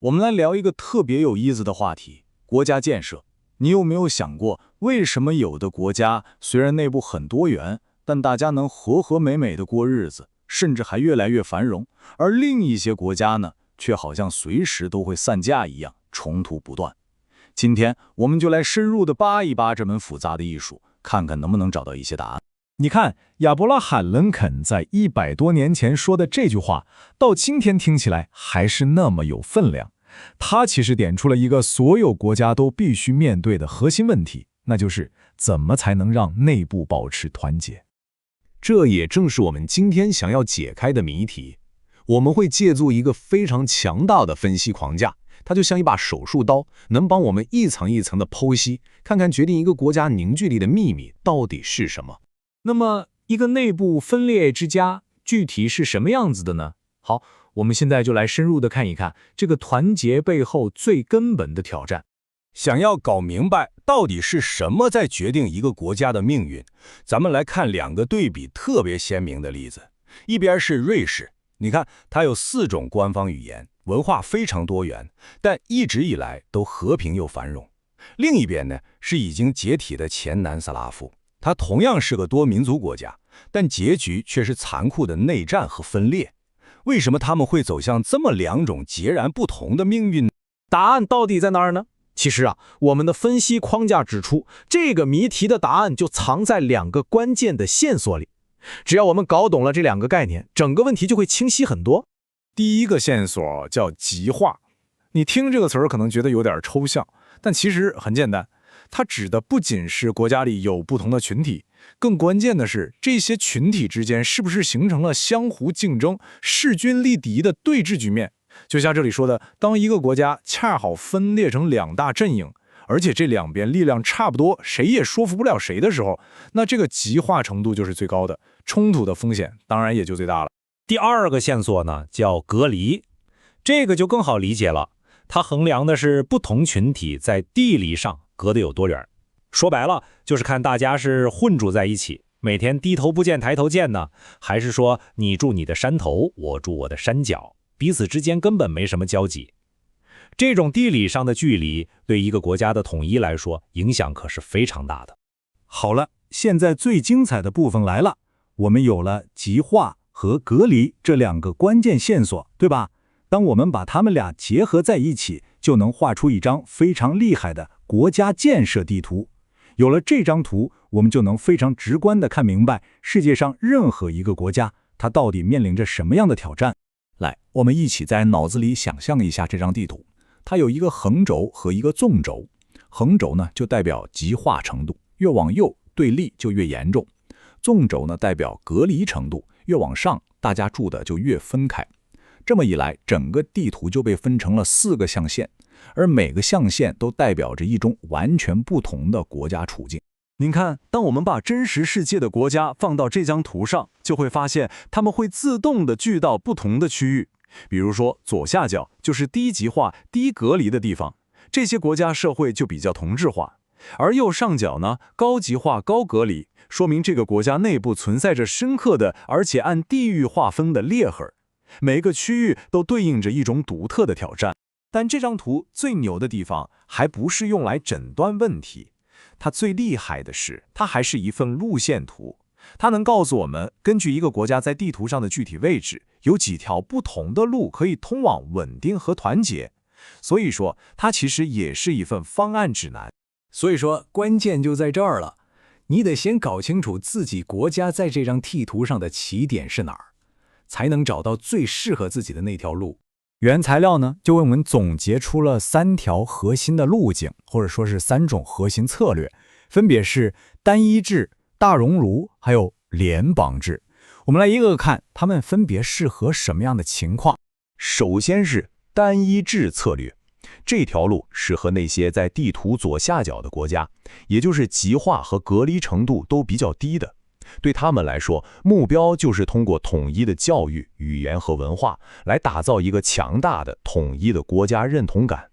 我们来聊一个特别有意思的话题：国家建设。你有没有想过，为什么有的国家虽然内部很多元，但大家能和和美美的过日子，甚至还越来越繁荣，而另一些国家呢，却好像随时都会散架一样，冲突不断。今天我们就来深入的扒一扒这门复杂的艺术，看看能不能找到一些答案。你看，亚伯拉罕·林肯在100多年前说的这句话，到今天听起来还是那么有分量。他其实点出了一个所有国家都必须面对的核心问题，那就是怎么才能让内部保持团结。这也正是我们今天想要解开的谜题。我们会借助一个非常强大的分析框架，它就像一把手术刀，能帮我们一层一层的剖析，看看决定一个国家凝聚力的秘密到底是什么。那么，一个内部分裂之家具体是什么样子的呢？好，我们现在就来深入的看一看这个团结背后最根本的挑战。想要搞明白到底是什么在决定一个国家的命运，咱们来看两个对比特别鲜明的例子。一边是瑞士，你看它有4种官方语言，文化非常多元，但一直以来都和平又繁荣。另一边呢，是已经解体的前南斯拉夫，它同样是个多民族国家，但结局却是残酷的内战和分裂。为什么他们会走向这么2种截然不同的命运呢？答案到底在哪儿呢？其实我们的分析框架指出，这个谜题的答案就藏在2个关键的线索里。只要我们搞懂了这2个概念，整个问题就会清晰很多。第一个线索叫极化。你听这个词儿可能觉得有点抽象，但其实很简单。它指的不仅是国家里有不同的群体，更关键的是这些群体之间是不是形成了相互竞争、势均力敌的对峙局面。就像这里说的，当一个国家恰好分裂成2大阵营，而且这两边力量差不多，谁也说服不了谁的时候，那这个极化程度就是最高的，冲突的风险当然也就最大了。第2个线索呢，叫隔离。这个就更好理解了，它衡量的是不同群体在地理上隔得有多远。说白了，就是看大家是混住在一起，每天低头不见抬头见呢，还是说你住你的山头，我住我的山脚，彼此之间根本没什么交集。这种地理上的距离对一个国家的统一来说，影响可是非常大的。好了，现在最精彩的部分来了，我们有了极化和隔离这2个关键线索，对吧？当我们把它们俩结合在一起，就能画出一张非常厉害的国家建设地图。有了这张图，我们就能非常直观地看明白世界上任何一个国家，它到底面临着什么样的挑战。来，我们一起在脑子里想象一下这张地图，它有一个横轴和一个纵轴。横轴呢就代表极化程度，越往右对立就越严重；纵轴呢代表隔离程度，越往上大家住的就越分开。这么一来，整个地图就被分成了4个象限，而每个象限都代表着一种完全不同的国家处境。您看，当我们把真实世界的国家放到这张图上，就会发现它们会自动地聚到不同的区域。比如说，左下角就是低极化、低隔离的地方，这些国家社会就比较同质化；而右上角呢，高极化、高隔离，说明这个国家内部存在着深刻的而且按地域划分的裂痕。每个区域都对应着一种独特的挑战。但这张图最牛的地方还不是用来诊断问题，它最厉害的是，它还是一份路线图。它能告诉我们，根据一个国家在地图上的具体位置，有几条不同的路可以通往稳定和团结。所以说，它其实也是一份方案指南。所以说，关键就在这儿了，你得先搞清楚自己国家在这张地图上的起点是哪儿，才能找到最适合自己的那条路。原材料呢，就为我们总结出了3条核心的路径，或者说是3种核心策略，分别是单一制、大熔炉，还有联邦制。我们来一个个看，它们分别适合什么样的情况。首先是单一制策略，这条路适合那些在地图左下角的国家，也就是极化和隔离程度都比较低的。对他们来说，目标就是通过统一的教育、语言和文化来打造一个强大的、统一的国家认同感。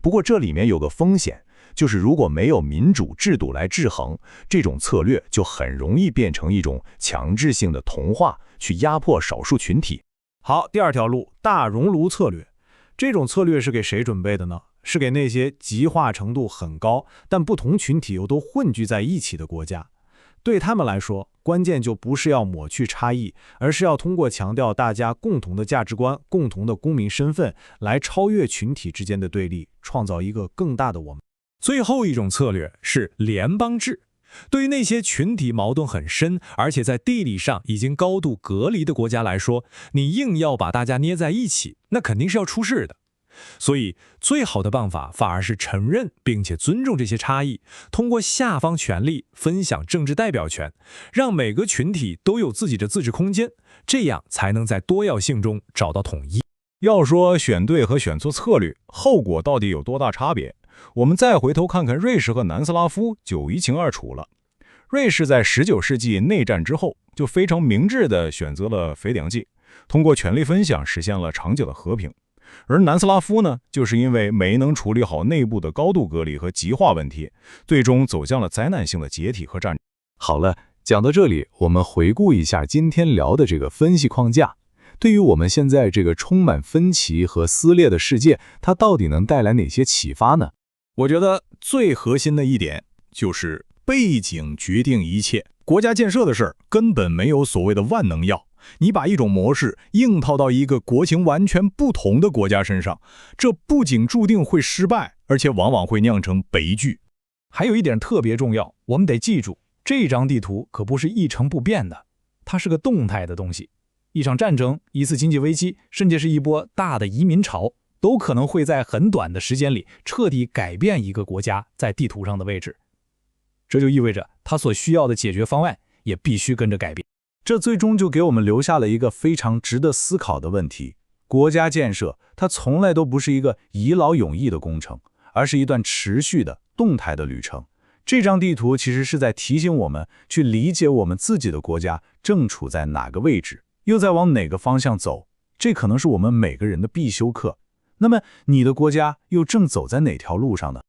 不过这里面有个风险，就是如果没有民主制度来制衡，这种策略就很容易变成一种强制性的同化，去压迫少数群体。好，第2条路，大熔炉策略。这种策略是给谁准备的呢？是给那些极化程度很高，但不同群体又都混聚在一起的国家。对他们来说，关键就不是要抹去差异，而是要通过强调大家共同的价值观、共同的公民身份，来超越群体之间的对立，创造一个更大的我们。最后一种策略是联邦制。对于那些群体矛盾很深，而且在地理上已经高度隔离的国家来说，你硬要把大家捏在一起，那肯定是要出事的。所以，最好的办法反而是承认并且尊重这些差异，通过下放权力、分享政治代表权，让每个群体都有自己的自治空间，这样才能在多样性中找到统一。要说选对和选错策略，后果到底有多大差别？我们再回头看看瑞士和南斯拉夫就一清二楚了。瑞士在19世纪内战之后，就非常明智地选择了肥粮计，通过权力分享实现了长久的和平。而南斯拉夫呢，就是因为没能处理好内部的高度隔离和极化问题，最终走向了灾难性的解体和战争。好了，讲到这里，我们回顾一下今天聊的这个分析框架。对于我们现在这个充满分歧和撕裂的世界，它到底能带来哪些启发呢？我觉得最核心的一点就是背景决定一切。国家建设的事儿根本没有所谓的万能药，你把一种模式硬套到一个国情完全不同的国家身上，这不仅注定会失败，而且往往会酿成悲剧。还有一点特别重要，我们得记住，这张地图可不是一成不变的，它是个动态的东西。一场战争、一次经济危机，甚至是一波大的移民潮，都可能会在很短的时间里彻底改变一个国家在地图上的位置。这就意味着它所需要的解决方案也必须跟着改变。这最终就给我们留下了一个非常值得思考的问题：国家建设它从来都不是一个一劳永逸的工程，而是一段持续的动态的旅程。这张地图其实是在提醒我们去理解我们自己的国家正处在哪个位置，又在往哪个方向走，这可能是我们每个人的必修课。那么你的国家又正走在哪条路上呢？